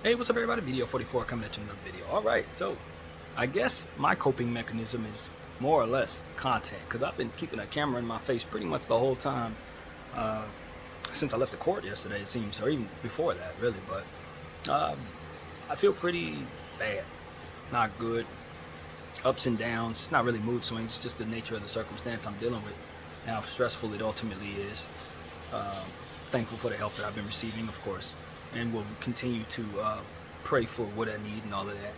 Hey, what's up everybody? BDF 44 coming at you with another video. Alright, so I guess my coping mechanism is more or less content, because I've been keeping a camera in my face pretty much the whole time uh, since I left the court yesterday, it seems, or even before that, really. But I feel pretty bad, not good, ups and downs, not really mood swings, just the nature of the circumstance I'm dealing with and how stressful it ultimately is. Um, Thankful for the help that I've been receiving, of course, and will continue to pray for what I need and all of that.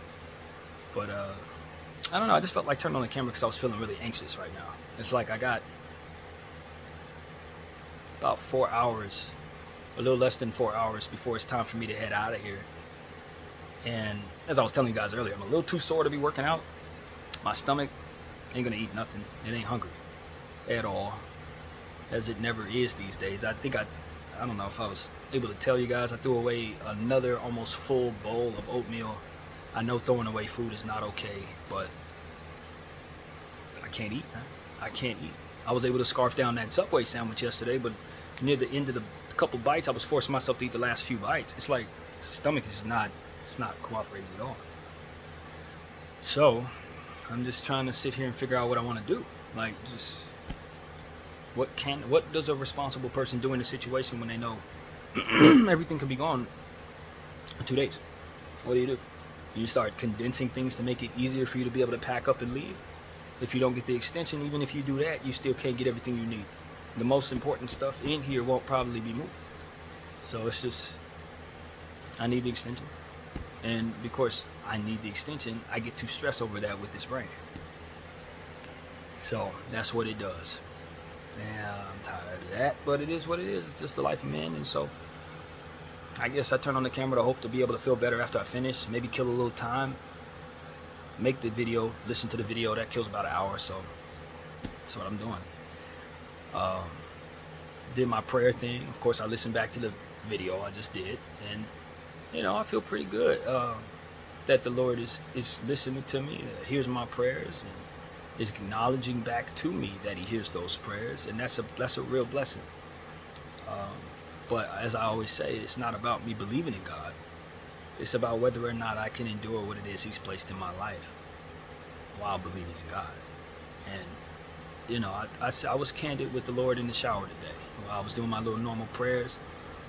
But I don't know, I just felt like turning on the camera because I was feeling really anxious right now. It's like I got about 4 hours, a little less than 4 hours before it's time for me to head out of here. And as I was telling you guys earlier, I'm a little too sore to be working out. My stomach ain't gonna eat nothing. It ain't hungry at all, as it never is these days. I don't know if I was able to tell you guys, I threw away another almost full bowl of oatmeal. I know throwing away food is not okay, but I can't eat, man. I can't eat. I was able to scarf down that Subway sandwich yesterday, but near the end of the couple bites, I was forcing myself to eat the last few bites. It's like the stomach is not cooperating at all. So I'm just trying to sit here and figure out what I want to do. Like, just what does a responsible person do in a situation when they know everything can be gone in 2 days? What do? You start condensing things to make it easier for you to be able to pack up and leave. If you don't get the extension, even if you do that, you still can't get everything you need. The most important stuff in here won't probably be moved. So it's just, I need the extension. And because I need the extension, I get to stress over that with this brain. So that's what it does. And I'm tired of that, but it is what it is. It's just the life of man. And so I guess I turn on the camera to hope to be able to feel better after I finish. Maybe kill a little time. Make the video, listen to the video. That kills about an hour, so that's what I'm doing. Did my prayer thing. Of course, I listened back to the video I just did, and I feel pretty good that the Lord is listening to me, hears my prayers, and is acknowledging back to me that He hears those prayers, and that's a real blessing. But as I always say, it's not about me believing in God. It's about whether or not I can endure what it is He's placed in my life while believing in God. And I was candid with the Lord in the shower today. While I was doing my little normal prayers,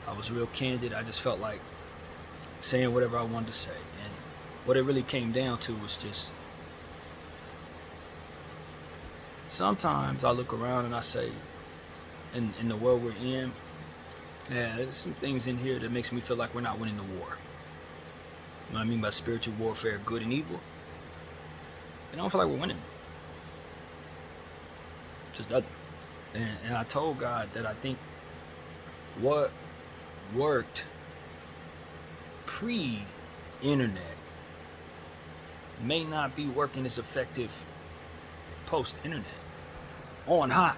I was real candid. I just felt like saying whatever I wanted to say. And what it really came down to was just, sometimes I look around and I say, in the world we're in, yeah, there's some things in here that makes me feel like we're not winning the war. What I mean by spiritual warfare, good and evil, I don't feel like we're winning. Just doesn't. And I told God that I think what worked pre-internet may not be working as effective post-internet on high.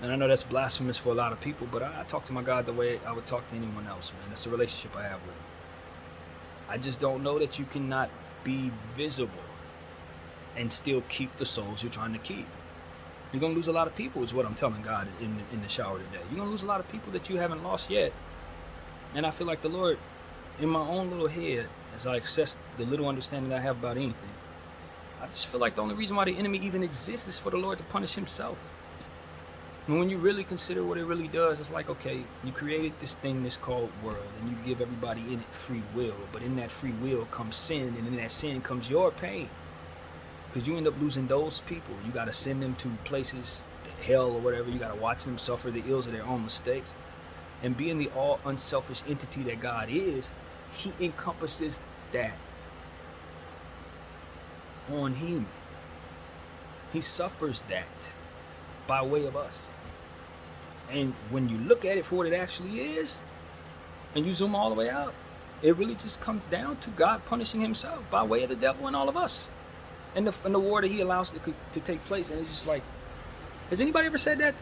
And I know that's blasphemous for a lot of people, but I talk to my God the way I would talk to anyone else, man. That's the relationship I have with Him. I just don't know that you cannot be visible and still keep the souls you're trying to keep. You're going to lose a lot of people, is what I'm telling God in the shower today. You're going to lose a lot of people that you haven't lost yet. And I feel like the Lord, in my own little head, as I assess the little understanding I have about anything, I just feel like the only reason why the enemy even exists is for the Lord to punish Himself. And when you really consider what it really does, it's like, okay, you created this thing that's called world, and you give everybody in it free will. But in that free will comes sin, and in that sin comes your pain. Because you end up losing those people. You got to send them to places, to hell or whatever. You got to watch them suffer the ills of their own mistakes. And being the all unselfish entity that God is, He encompasses that on Him. He suffers that by way of us. And when you look at it for what it actually is, and you zoom all the way out, it really just comes down to God punishing Himself by way of the devil and all of us, and the war that He allows to take place. And it's just like, has anybody ever said that?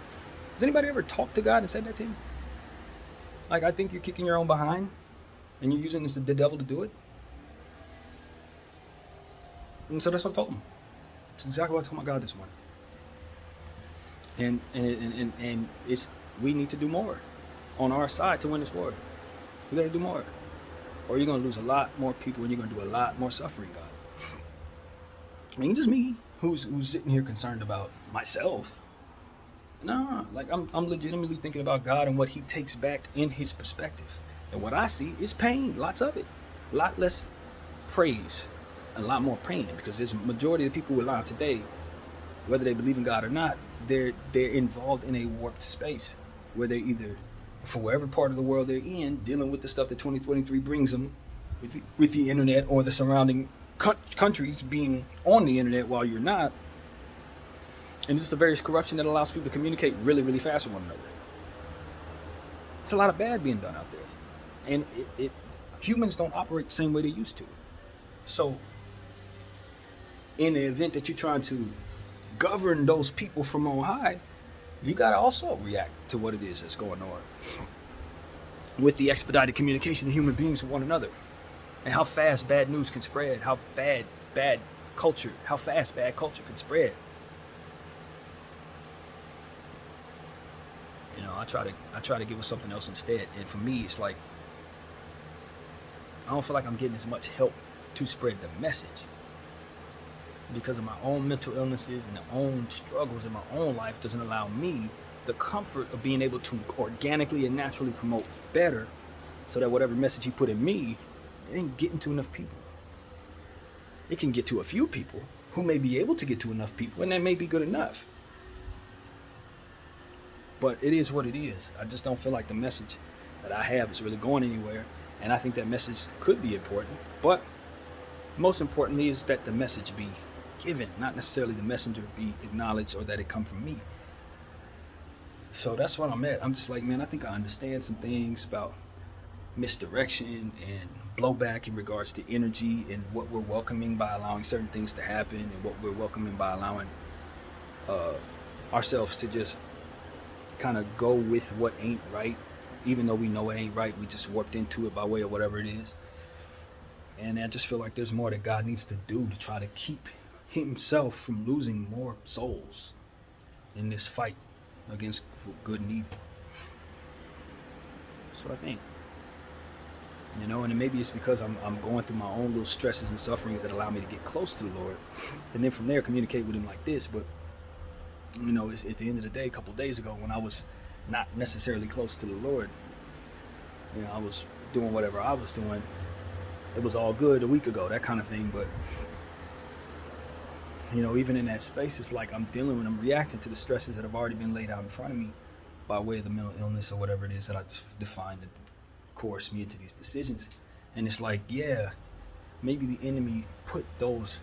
Has anybody ever talked to God and said that to Him? Like, I think you're kicking your own behind, and you're using the devil to do it. And so that's what I told Him. It's exactly what I told my God this morning. And it's, we need to do more on our side to win this war. You gotta do more. Or you're gonna lose a lot more people and you're gonna do a lot more suffering, God. Ain't just me who's sitting here concerned about myself. Nah, like I'm legitimately thinking about God and what he takes back in his perspective. And what I see is pain, lots of it. A lot less praise, a lot more pain, because there's a majority of the people who are alive today, whether they believe in God or not, they're involved in a warped space where they're either, from wherever part of the world they're in, dealing with the stuff that 2023 brings them with the internet or the surrounding countries being on the internet while you're not. And just the various corruption that allows people to communicate really, really fast with one another. It's a lot of bad being done out there. And humans don't operate the same way they used to. So, in the event that you're trying to govern those people from on high, you gotta also react to what it is that's going on with the expedited communication of human beings with one another, and how fast bad news can spread, how fast bad culture can spread. You know, I try to give us something else instead, and for me, it's like I don't feel like I'm getting as much help to spread the message because of my own mental illnesses and the own struggles in my own life doesn't allow me the comfort of being able to organically and naturally promote better, so that whatever message he put in me, it ain't getting to enough people. It can get to a few people who may be able to get to enough people, and that may be good enough. But it is what it is. I just don't feel like the message that I have is really going anywhere. And I think that message could be important. But most importantly is that the message be given, not necessarily the messenger be acknowledged or that it come from me. So that's what I'm at. I'm just like, man, I think I understand some things about misdirection and blowback in regards to energy and what we're welcoming by allowing certain things to happen, and what we're welcoming by allowing ourselves to just kind of go with what ain't right, even though we know it ain't right. We just warped into it by way of whatever it is. And I just feel like there's more that God needs to do to try to keep himself from losing more souls in this fight against good and evil. That's what I think. You know, and maybe it's because I'm going through my own little stresses and sufferings that allow me to get close to the Lord, and then from there communicate with him like this. But you know, it's at the end of the day, a couple of days ago, when I was not necessarily close to the Lord, you know, I was doing whatever I was doing. It was all good a week ago, that kind of thing. But you know, even in that space, it's like I'm reacting to the stresses that have already been laid out in front of me by way of the mental illness or whatever it is that I defined that coerce me into these decisions. And it's like, yeah, maybe the enemy put those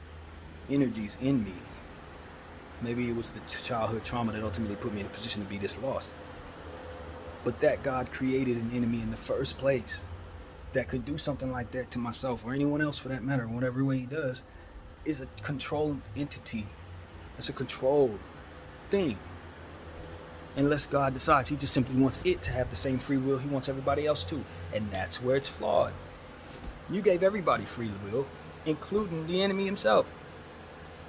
energies in me. Maybe it was the childhood trauma that ultimately put me in a position to be this lost. But that God created an enemy in the first place that could do something like that to myself or anyone else for that matter, whatever way he does, is a controlled entity. It's a controlled thing. Unless God decides he just simply wants it to have the same free will he wants everybody else to. And that's where it's flawed. You gave everybody free will, including the enemy himself.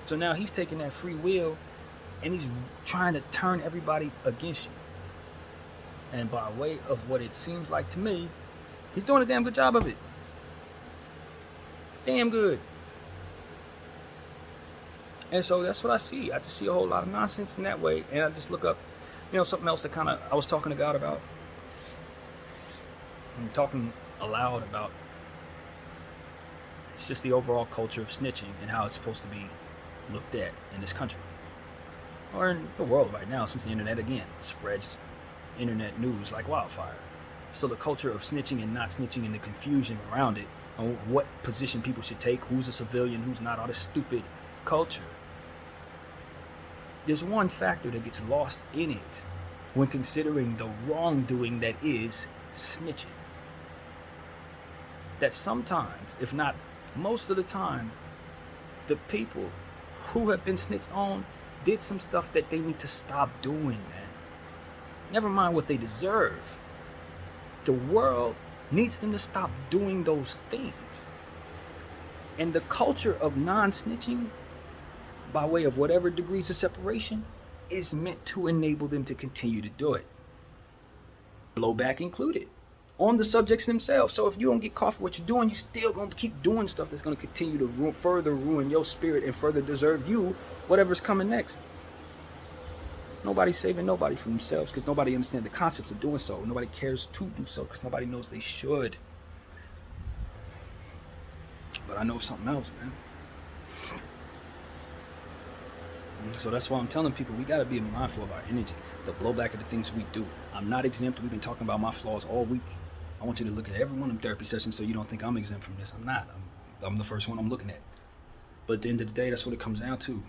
So now he's taking that free will and he's trying to turn everybody against you. And by way of what it seems like to me, he's doing a damn good job of it. Damn good. And so that's what I see. I just see a whole lot of nonsense in that way. And I just look up, you know, something else that kind of I was talking to God about. I'm talking aloud about. It's just the overall culture of snitching and how it's supposed to be looked at in this country. Or in the world right now, since the internet, again, spreads internet news like wildfire. So the culture of snitching and not snitching and the confusion around it, on what position people should take, who's a civilian, who's not, all this stupid culture. There's one factor that gets lost in it when considering the wrongdoing that is snitching. That sometimes, if not most of the time, the people who have been snitched on did some stuff that they need to stop doing, man. Never mind what they deserve. The world needs them to stop doing those things. And the culture of non-snitching, by way of whatever degrees of separation, is meant to enable them to continue to do it. Blowback included. on the subjects themselves. So if you don't get caught for what you're doing, you still going to keep doing stuff that's going to continue to further ruin your spirit and further deserve you whatever's coming next. Nobody's saving nobody from themselves because nobody understands the concepts of doing so. Nobody cares to do so because nobody knows they should. But I know something else, man. So that's why I'm telling people we got to be mindful of our energy, the blowback of the things we do. I'm not exempt. We've been talking about my flaws all week. I want you to look at every one of them therapy sessions so you don't think I'm exempt from this. I'm not. I'm the first one I'm looking at. But at the end of the day, that's what it comes down to.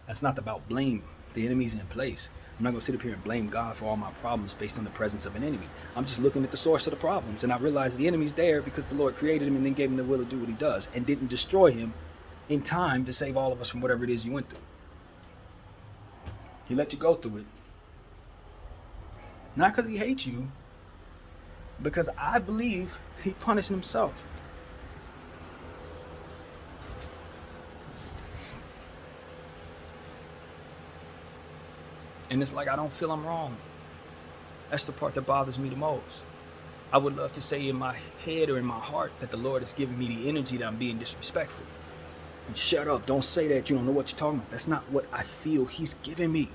That's not about blame. The enemy's in place. I'm not going to sit up here and blame God for all my problems based on the presence of an enemy. I'm just looking at the source of the problems. And I realize the enemy's there because the Lord created him and then gave him the will to do what he does and didn't destroy him in time to save all of us from whatever it is you went through. He let you go through it. Not because he hates you, because I believe he punished himself. And it's like I don't feel I'm wrong. That's the part that bothers me the most. I would love to say in my head or in my heart that the Lord has given me the energy that I'm being disrespectful. And shut up, don't say that, you don't know what you're talking about. That's not what I feel he's giving me.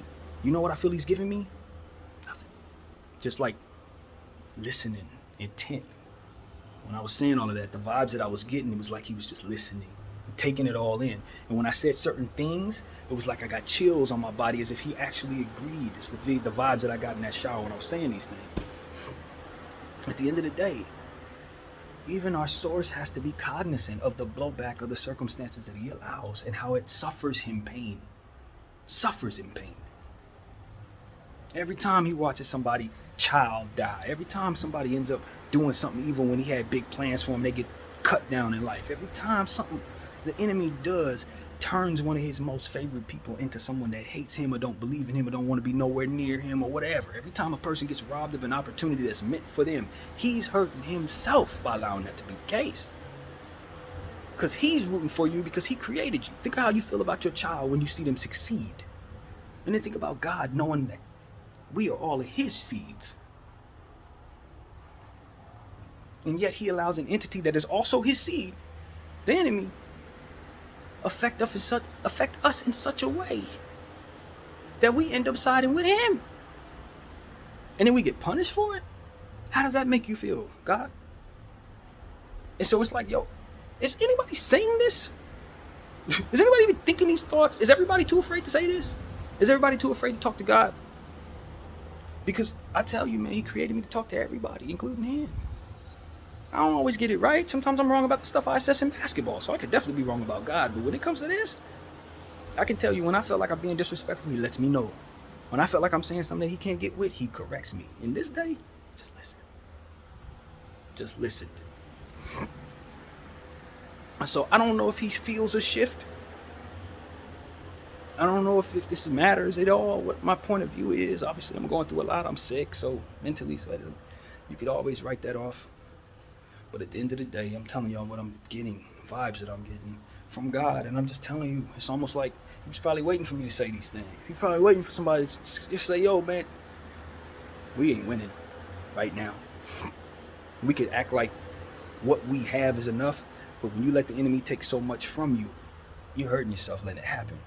You know what I feel he's giving me? Nothing. Just like listening, intent. When I was saying all of that, the vibes that I was getting, it was like he was just listening, taking it all in. And when I said certain things, it was like I got chills on my body as if he actually agreed. It's the vibes that I got in that shower when I was saying these things. At the end of the day, even our source has to be cognizant of the blowback of the circumstances that he allows and how it suffers him pain. Suffers him pain. Every time he watches somebody child die, every time somebody ends up doing something evil when he had big plans for him, they get cut down in life. Every time something the enemy does turns one of his most favorite people into someone that hates him or don't believe in him or don't want to be nowhere near him or whatever. Every time a person gets robbed of an opportunity that's meant for them, he's hurting himself by allowing that to be the case. Because he's rooting for you because he created you. Think of how you feel about your child when you see them succeed. And then think about God knowing that we are all of his seeds. And yet he allows an entity that is also his seed, the enemy, affect us in such a way that we end up siding with him. And then we get punished for it? How does that make you feel, God? And so it's like, yo, is anybody saying this? Is anybody even thinking these thoughts? Is everybody too afraid to say this? Is everybody too afraid to talk to God? Because I tell you, man, he created me to talk to everybody, including him. I don't always get it right. Sometimes I'm wrong about the stuff I assess in basketball, so I could definitely be wrong about God. But when it comes to this, I can tell you when I felt like I'm being disrespectful, he lets me know. When I felt like I'm saying something that he can't get with, he corrects me. In this day, just listen. Just listen. So I don't know if he feels a shift. I don't know if this matters at all, what my point of view is. Obviously, I'm going through a lot. I'm sick, so mentally, so you could always write that off. But at the end of the day, I'm telling y'all what I'm getting, vibes that I'm getting from God. And I'm just telling you, it's almost like he was probably waiting for me to say these things. He's probably waiting for somebody to just say, yo, man, we ain't winning right now. We could act like what we have is enough, but when you let the enemy take so much from you, you're hurting yourself letting it happen.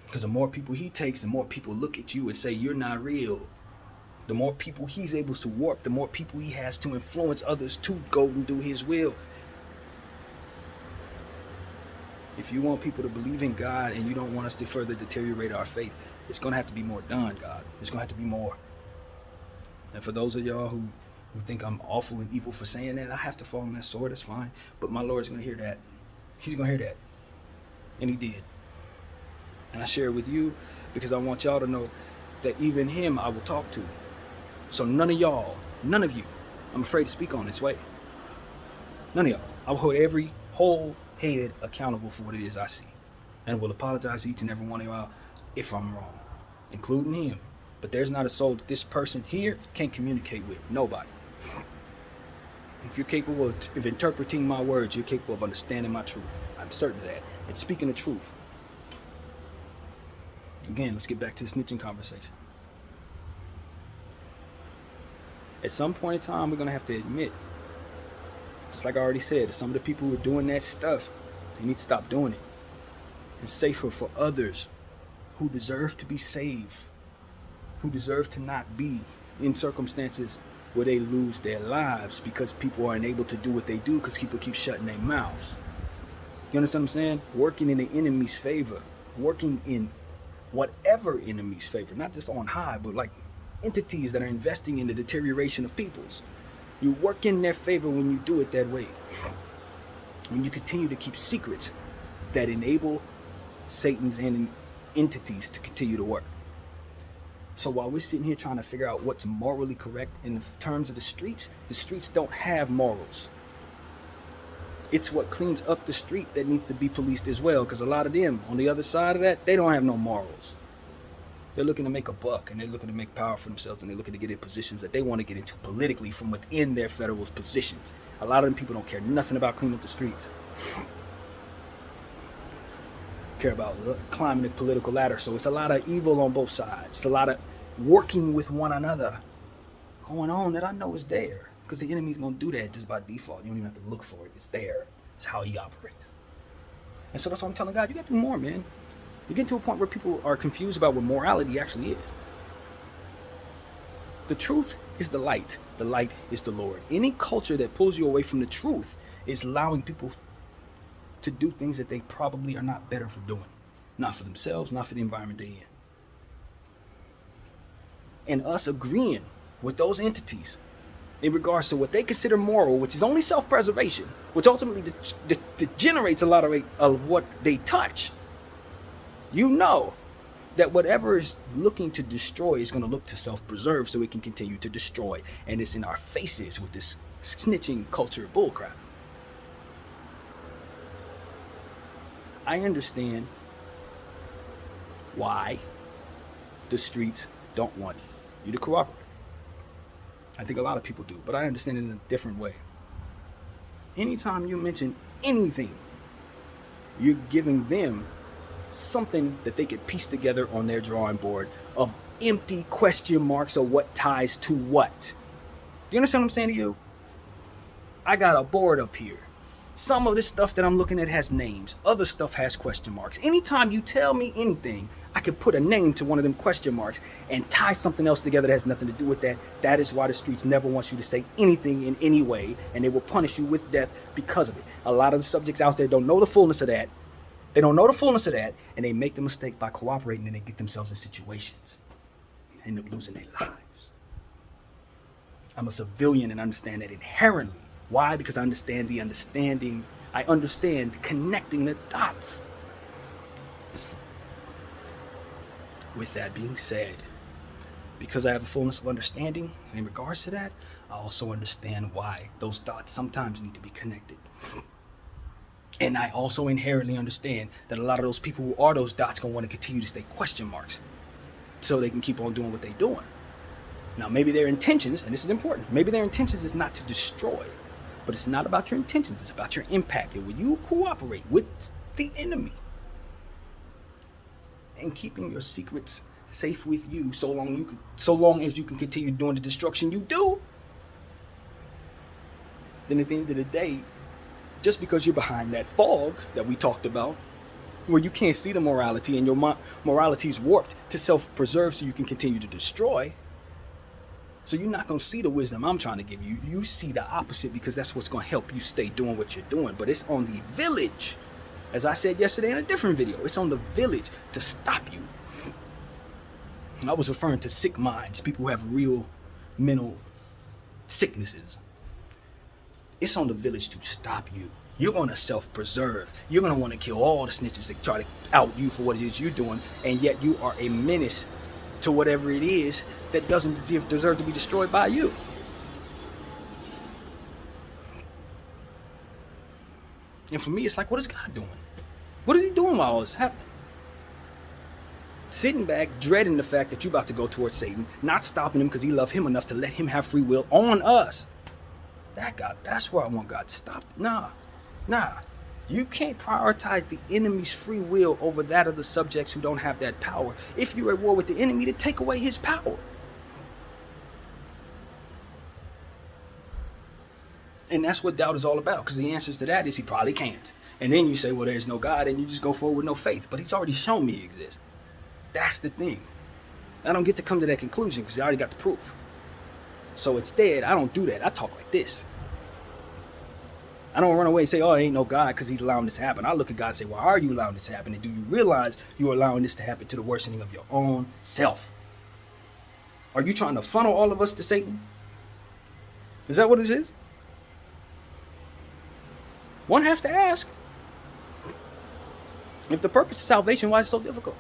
Because the more people he takes, the more people look at you and say, you're not real. The more people he's able to warp, the more people he has to influence others to go and do his will. If you want people to believe in God and you don't want us to further deteriorate our faith, it's going to have to be more done, God. It's going to have to be more. And for those of y'all who think I'm awful and evil for saying that, I have to fall on that sword, that's fine. But my Lord's going to hear that. He's going to hear that. And he did. And I share it with you because I want y'all to know that even him I will talk to. So none of y'all, none of you, I'm afraid to speak on this way. None of y'all. I will hold every whole head accountable for what it is I see. And will apologize to each and every one of y'all if I'm wrong, including him. But there's not a soul that this person here can't communicate with. Nobody. If you're capable of interpreting my words, you're capable of understanding my truth. I'm certain of that. And speaking the truth. Again, let's get back to the snitching conversation. At some point in time, we're going to have to admit, just like I already said, some of the people who are doing that stuff, they need to stop doing it. It's safer for others who deserve to be saved, who deserve to not be in circumstances where they lose their lives because people aren't able to do what they do because people keep shutting their mouths. You understand what I'm saying? Working in the enemy's favor, working in whatever enemy's favor, not just on high, but like entities that are investing in the deterioration of peoples. You work in their favor when you do it that way. When you continue to keep secrets that enable Satan's entities to continue to work. So while we're sitting here trying to figure out what's morally correct in terms of the streets don't have morals. It's what cleans up the street that needs to be policed as well, because a lot of them on the other side of that, they don't have no morals. They're looking to make a buck, and they're looking to make power for themselves, and they're looking to get in positions that they want to get into politically from within their federal positions. A lot of them people don't care nothing about cleaning up the streets. Care about climbing the political ladder. So it's a lot of evil on both sides. It's a lot of working with one another going on that I know is there, because the enemy's going to do that just by default. You don't even have to look for it. It's there. It's how he operates. And so that's what I'm telling God. You got to do more, man. You're getting to a point where people are confused about what morality actually is. The truth is the light. The light is the Lord. Any culture that pulls you away from the truth is allowing people to do things that they probably are not better for doing. Not for themselves, not for the environment they're in. And us agreeing with those entities in regards to what they consider moral, which is only self-preservation, which ultimately degenerates a lot of what they touch. You know that whatever is looking to destroy is going to look to self-preserve so it can continue to destroy. And it's in our faces with this snitching culture bullcrap. I understand why the streets don't want you to cooperate. I think a lot of people do, but I understand it in a different way. Anytime you mention anything, you're giving them something that they could piece together on their drawing board of empty question marks of what ties to what. You understand what I'm saying to you? I got a board up here. Some of this stuff that I'm looking at has names. Other stuff has question marks. Anytime you tell me anything, I could put a name to one of them question marks and tie something else together that has nothing to do with that. That is why the streets never want you to say anything in any way, and they will punish you with death because of it. A lot of the subjects out there don't know the fullness of that. They don't know the fullness of that, and they make the mistake by cooperating, and they get themselves in situations and end up losing their lives. I'm a civilian and understand that inherently. Why? Because I understand the understanding. I understand connecting the dots. With that being said, because I have a fullness of understanding in regards to that, I also understand why those dots sometimes need to be connected. And I also inherently understand that a lot of those people who are those dots going to want to continue to stay question marks so they can keep on doing what they're doing. Now, maybe their intentions, and this is important, maybe their intentions is not to destroy, but it's not about your intentions, it's about your impact. And when you cooperate with the enemy and keeping your secrets safe with you so long as you can continue doing the destruction you do, then at the end of the day, just because you're behind that fog that we talked about, where you can't see the morality and your morality is warped to self-preserve so you can continue to destroy, so you're not going to see the wisdom I'm trying to give you. You see the opposite because that's what's going to help you stay doing what you're doing. But it's on the village, as I said yesterday in a different video, it's on the village to stop you. I was referring to sick minds, people who have real mental sicknesses. It's on the village to stop you. You're going to self-preserve. You're going to want to kill all the snitches that try to out you for what it is you're doing, and yet you are a menace to whatever it is that doesn't deserve to be destroyed by you. And for me, it's like, what is God doing? What is he doing while all this is happening? Sitting back, dreading the fact that you're about to go towards Satan, not stopping him because he loved him enough to let him have free will on us. That's where I want God to stop. Nah. You can't prioritize the enemy's free will over that of the subjects who don't have that power. If you're at war with the enemy, to take away his power. And that's what doubt is all about, because the answers to that is he probably can't. And then you say, well, there's no God, and you just go forward with no faith. But he's already shown me he exists. That's the thing. I don't get to come to that conclusion because I already got the proof. So instead, I don't do that. I talk like this. I don't run away and say, oh, ain't no God because he's allowing this to happen. I look at God and say, why are you allowing this to happen? And do you realize you're allowing this to happen to the worsening of your own self? Are you trying to funnel all of us to Satan? Is that what it is? One has to ask. If the purpose is salvation, why is it so difficult?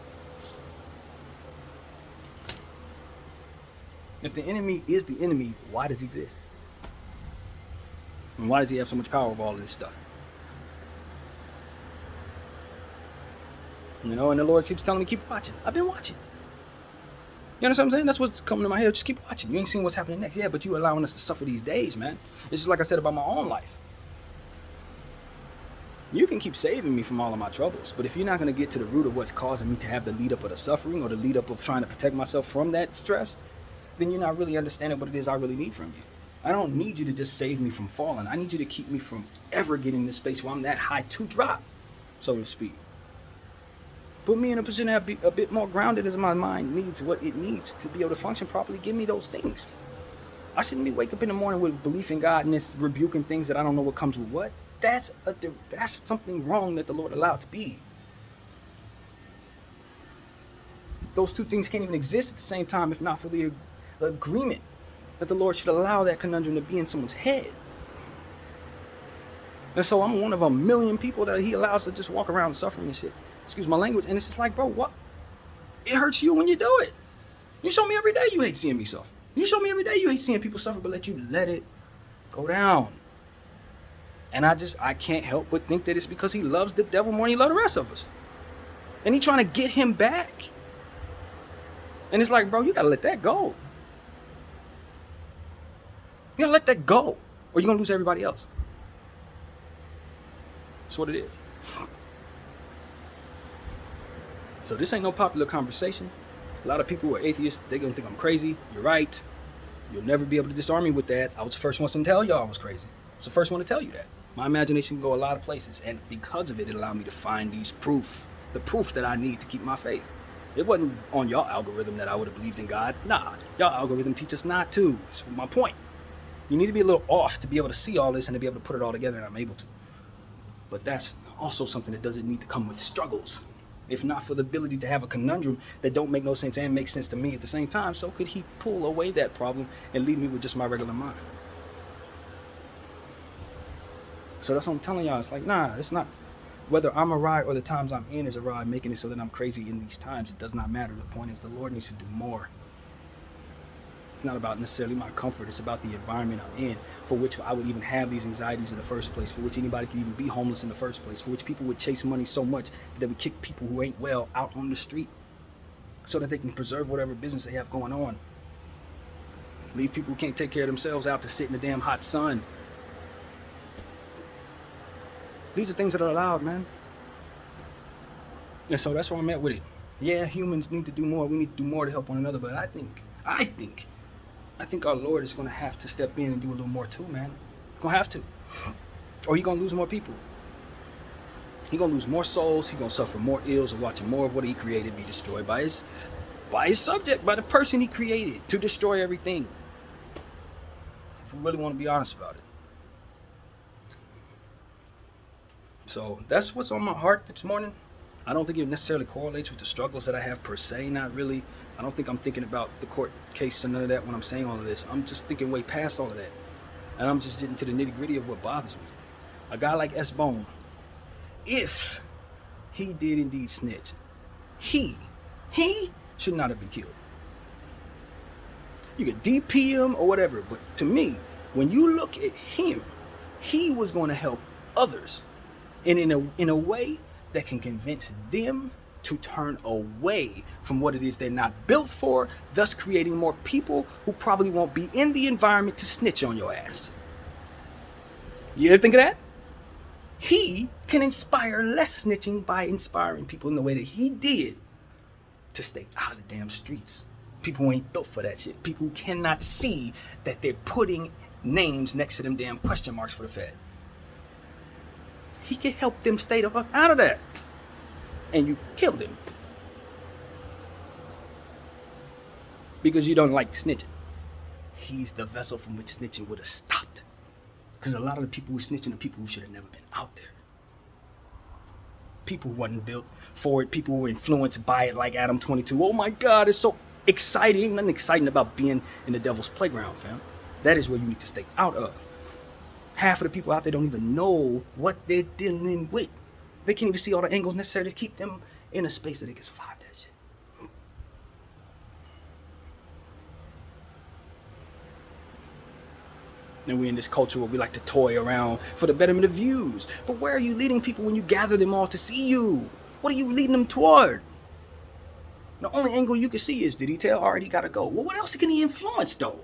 If the enemy is the enemy, why does he exist? And why does he have so much power over all of this stuff? You know, and the Lord keeps telling me, keep watching. I've been watching. You understand what I'm saying? That's what's coming to my head. Just keep watching. You ain't seen what's happening next. Yeah, but you allowing us to suffer these days, man. It's just like I said about my own life. You can keep saving me from all of my troubles, but if you're not going to get to the root of what's causing me to have the lead up of the suffering or the lead up of trying to protect myself from that stress, then you're not really understanding what it is I really need from you. I don't need you to just save me from falling. I need you to keep me from ever getting in this space where I'm that high to drop, so to speak. Put me in a position to be a bit more grounded as my mind needs what it needs to be able to function properly. Give me those things. I shouldn't be wake up in the morning with belief in God and this rebuking things that I don't know what comes with what. That's something wrong that the Lord allowed to be. Those two things can't even exist at the same time if not for the agreement that the Lord should allow that conundrum to be in someone's head. And so I'm one of a million people that he allows to just walk around suffering and shit. Excuse my language. And it's just like, bro, what? It hurts you when you do it. You show me every day you hate seeing me suffer. You show me every day you hate seeing people suffer, but let it go down. And I can't help but think that it's because he loves the devil more than he loves the rest of us. And he's trying to get him back. And it's like, bro, you gotta let that go. You gotta let that go, or you're gonna lose everybody else. That's what it is. So this ain't no popular conversation. A lot of people who are atheists, they're gonna think I'm crazy. You're right. You'll never be able to disarm me with that. I was the first one to tell y'all I was crazy. I was the first one to tell you that. My imagination can go a lot of places, and because of it, it allowed me to find the proof that I need to keep my faith. It wasn't on y'all algorithm that I would have believed in God. Nah, y'all algorithm teach us not to. That's my point. You need to be a little off to be able to see all this and to be able to put it all together, and I'm able to. But that's also something that doesn't need to come with struggles. If not for the ability to have a conundrum that don't make no sense and make sense to me at the same time, so could he pull away that problem and leave me with just my regular mind? So that's what I'm telling y'all. It's like, nah, it's not. Whether I'm awry or the times I'm in is awry, making it so that I'm crazy in these times, it does not matter. The point is the Lord needs to do more. It's not about necessarily my comfort. It's about the environment I'm in, for which I would even have these anxieties in the first place, for which anybody could even be homeless in the first place, for which people would chase money so much that they would kick people who ain't well out on the street so that they can preserve whatever business they have going on. Leave people who can't take care of themselves out to sit in the damn hot sun. These are things that are allowed, man. And so that's where I'm at with it. Yeah, humans need to do more. We need to do more to help one another. But I think our Lord is going to have to step in and do a little more too, man. He's going to have to. Or he's going to lose more people. He's going to lose more souls. He's going to suffer more ills of watching more of what he created be destroyed by his subject, by the person he created to destroy everything. If we really want to be honest about it. So that's what's on my heart this morning. I don't think it necessarily correlates with the struggles that I have per se, not really. I don't think I'm thinking about the court case or none of that when I'm saying all of this. I'm just thinking way past all of that. And I'm just getting to the nitty gritty of what bothers me. A guy like S-Bone, if he did indeed snitch, he should not have been killed. You could DP him or whatever, but to me, when you look at him, he was going to help others. And in a way that can convince them to turn away from what it is they're not built for, thus creating more people who probably won't be in the environment to snitch on your ass. You ever think of that? He can inspire less snitching by inspiring people in the way that he did to stay out of the damn streets. People who ain't built for that shit. People who cannot see that they're putting names next to them damn question marks for the Fed. He can help them stay the fuck out of that. And you killed him. Because you don't like snitching. He's the vessel from which snitching would have stopped. Because a lot of the people who snitching are people who should have never been out there. People who wasn't built for it. People who were influenced by it, like Adam 22. Oh my God, it's so exciting. Ain't nothing exciting about being in the devil's playground, fam. That is where you need to stay out of. Half of the people out there don't even know what they're dealing with. They can't even see all the angles necessary to keep them in a space that they can survive that shit. And we're in this culture where we like to toy around for the betterment of views. But where are you leading people when you gather them all to see you? What are you leading them toward? The only angle you can see is, did he tell? All right, he got to go. Well, what else can he influence, though?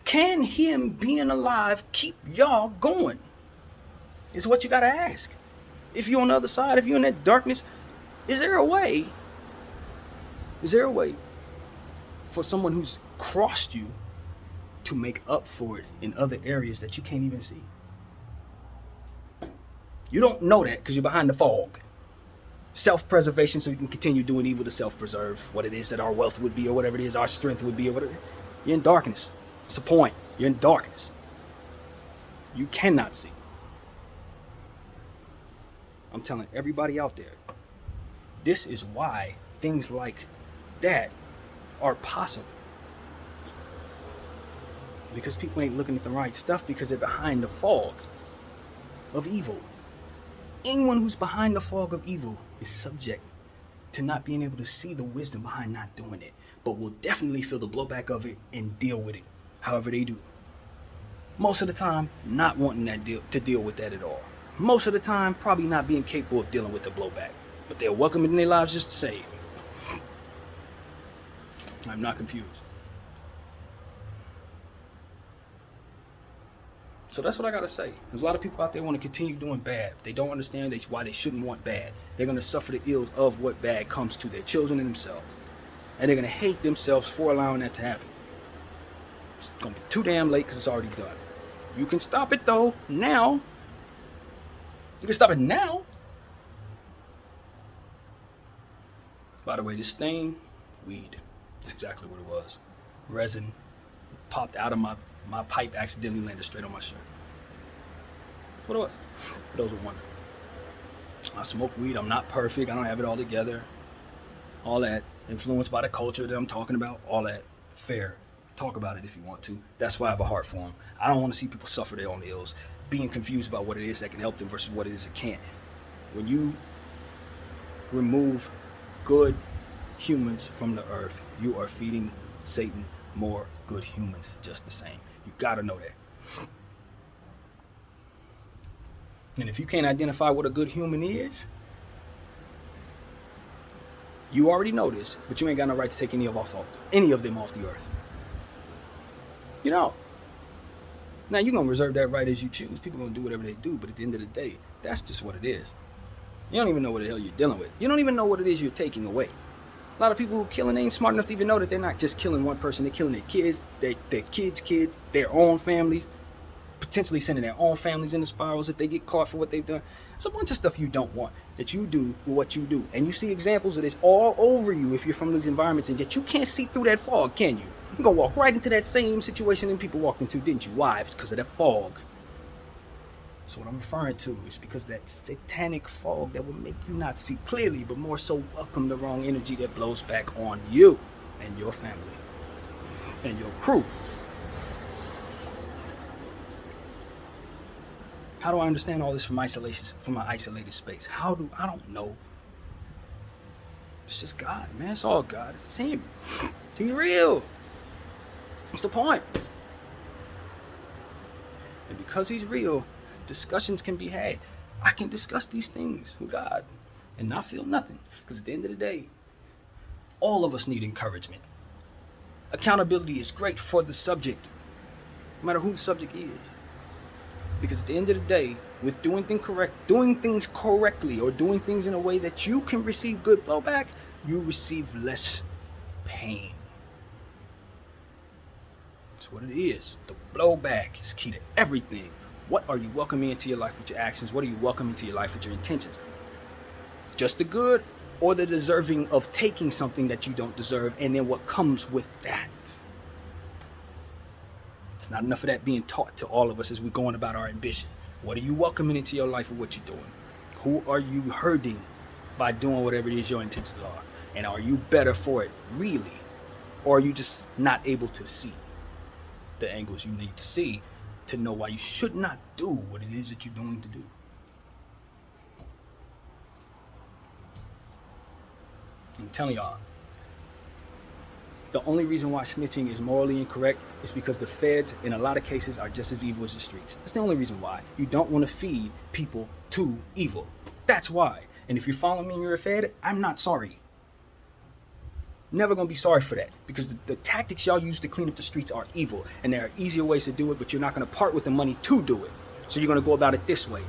Can him being alive keep y'all going? Is what you got to ask. If you're on the other side, if you're in that darkness, is there a way? Is there a way for someone who's crossed you to make up for it in other areas that you can't even see? You don't know that because you're behind the fog. Self-preservation, so you can continue doing evil to self-preserve what it is that our wealth would be, or whatever it is our strength would be, or whatever. You're in darkness. It's the point. You're in darkness. You cannot see. I'm telling everybody out there, this is why things like that are possible. Because people ain't looking at the right stuff because they're behind the fog of evil. Anyone who's behind the fog of evil is subject to not being able to see the wisdom behind not doing it, but will definitely feel the blowback of it and deal with it however they do. Most of the time, not wanting to deal with that at all. Most of the time, probably not being capable of dealing with the blowback, but they're welcome in their lives just the same. I'm not confused. So that's what I gotta say. There's a lot of people out there want to continue doing bad. They don't understand why they shouldn't want bad. They're gonna suffer the ills of what bad comes to their children and themselves. And they're gonna hate themselves for allowing that to happen. It's gonna be too damn late because it's already done. You can stop it though, now. You can stop it now. By the way, this stain, weed. That's exactly what it was. Resin popped out of my pipe, accidentally landed straight on my shirt. That's what it was. For those who wonder. I smoke weed. I'm not perfect. I don't have it all together. All that. Influenced by the culture that I'm talking about. All that. Fair. Talk about it if you want to. That's why I have a heart for them. I don't want to see people suffer their own ills, being confused about what it is that can help them versus what it is that can't. When you remove good humans from the earth, you are feeding Satan more good humans just the same. You gotta know that. And if you can't identify what a good human is, you already know this, but you ain't got no right to take any of them off the earth. You know. Now you're gonna reserve that right as you choose. People gonna do whatever they do, but at the end of the day, that's just what it is. You don't even know what the hell you're dealing with. You don't even know what it is you're taking away. A lot of people who are killing, they ain't smart enough to even know that they're not just killing one person. They're killing their kids, their kids' kids, their own families, potentially sending their own families into spirals if they get caught for what they've done. It's a bunch of stuff you don't want that you do with what you do. And you see examples of this all over you if you're from these environments, and yet you can't see through that fog, can you? You're going to walk right into that same situation that people walked into, didn't you? Why? It's because of that fog. So what I'm referring to is because that satanic fog that will make you not see clearly, but more so welcome the wrong energy that blows back on you and your family and your crew. How do I understand all this from isolation, from my isolated space? I don't know. It's just God, man. It's all God. It's Him. He's real. What's the point? And because He's real, discussions can be had. I can discuss these things with God and not feel nothing. Because at the end of the day, all of us need encouragement. Accountability is great for the subject, no matter who the subject is. Because at the end of the day, with doing things correctly, or doing things in a way that you can receive good blowback, you receive less pain. That's what it is. The blowback is key to everything. What are you welcoming into your life with your actions? What are you welcoming into your life with your intentions? Just the good or the deserving of taking something that you don't deserve, and then what comes with that. It's not enough of that being taught to all of us as we're going about our ambition. What are you welcoming into your life with what you're doing? Who are you hurting by doing whatever it is your intentions are? And are you better for it, really? Or are you just not able to see the angles you need to see to know why you should not do what it is that you're doing to do? I'm telling y'all, the only reason why snitching is morally incorrect is because the feds, in a lot of cases, are just as evil as the streets. That's the only reason why. You don't want to feed people to evil. That's why. And if you're following me and you're a fed, I'm not sorry. Never gonna be sorry for that, because the tactics y'all use to clean up the streets are evil, and there are easier ways to do it, but you're not gonna part with the money to do it. So you're gonna go about it this way.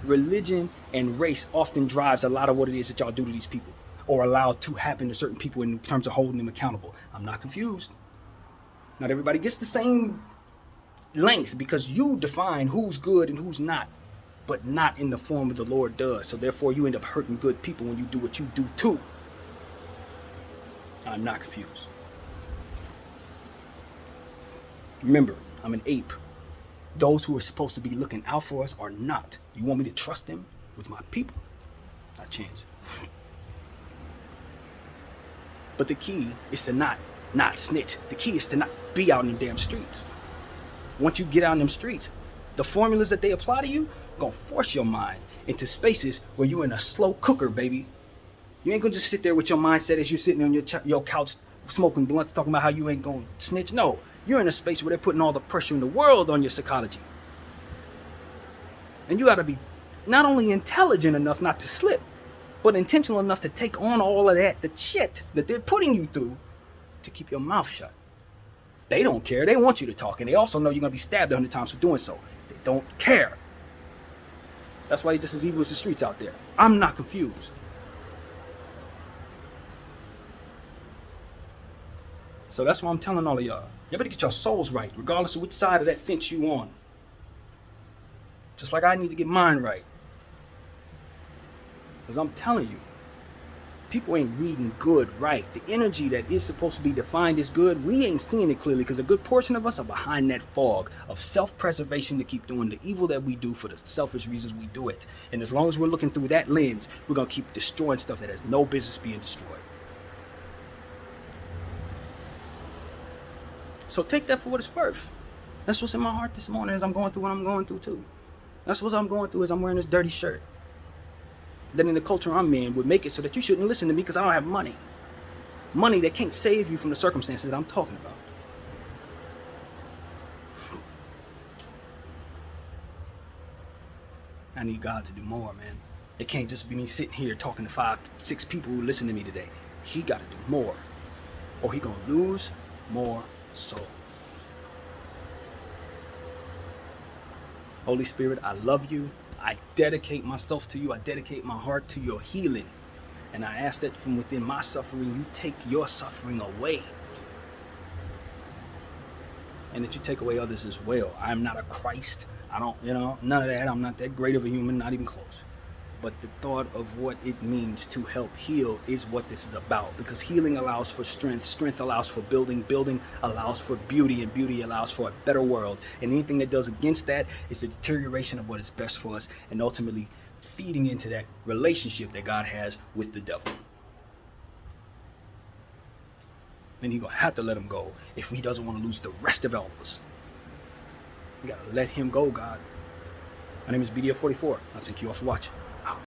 Religion and race often drives a lot of what it is that y'all do to these people, or allow to happen to certain people in terms of holding them accountable. I'm not confused. Not everybody gets the same length, because you define who's good and who's not, but not in the form of the Lord does. So therefore you end up hurting good people when you do what you do too. I'm not confused. Remember, I'm an ape. Those who are supposed to be looking out for us are not. You want me to trust them with my people? Not a chance. But the key is to not snitch. The key is to not be out in them damn streets. Once you get out in them streets, the formulas that they apply to you gonna force your mind into spaces where you're in a slow cooker, baby. You ain't gonna just sit there with your mindset as you're sitting on your couch smoking blunts talking about how you ain't gonna snitch. No, you're in a space where they're putting all the pressure in the world on your psychology. And you gotta be not only intelligent enough not to slip, but intentional enough to take on all of that, the shit that they're putting you through, to keep your mouth shut. They don't care. They want you to talk, and they also know you're gonna be stabbed 100 times for doing so. They don't care. That's why you're just as evil as the streets out there. I'm not confused. So that's why I'm telling all of y'all. You better get your souls right, regardless of which side of that fence you on. Just like I need to get mine right. Because I'm telling you, people ain't reading good right. The energy that is supposed to be defined as good, we ain't seeing it clearly, because a good portion of us are behind that fog of self-preservation to keep doing the evil that we do for the selfish reasons we do it. And as long as we're looking through that lens, we're going to keep destroying stuff that has no business being destroyed. So take that for what it's worth. That's what's in my heart this morning as I'm going through what I'm going through too. That's what I'm going through as I'm wearing this dirty shirt. That in the culture I'm in would make it so that you shouldn't listen to me because I don't have money. Money that can't save you from the circumstances that I'm talking about. I need God to do more, man. It can't just be me sitting here talking to 5, 6 people who listen to me today. He got to do more, or he gonna lose more soul. Holy Spirit, I love you. I dedicate myself to you. I dedicate my heart to your healing. And I ask that from within my suffering, you take your suffering away. And that you take away others as well. I'm not a Christ. I don't, none of that. I'm not that great of a human, not even close. But the thought of what it means to help heal is what this is about. Because healing allows for strength. Strength allows for building. Building allows for beauty. And beauty allows for a better world. And anything that does against that is a deterioration of what is best for us. And ultimately feeding into that relationship that God has with the devil. Then you're going to have to let him go if he doesn't want to lose the rest of us. You got to let him go, God. My name is BDF 44. I thank you all for watching.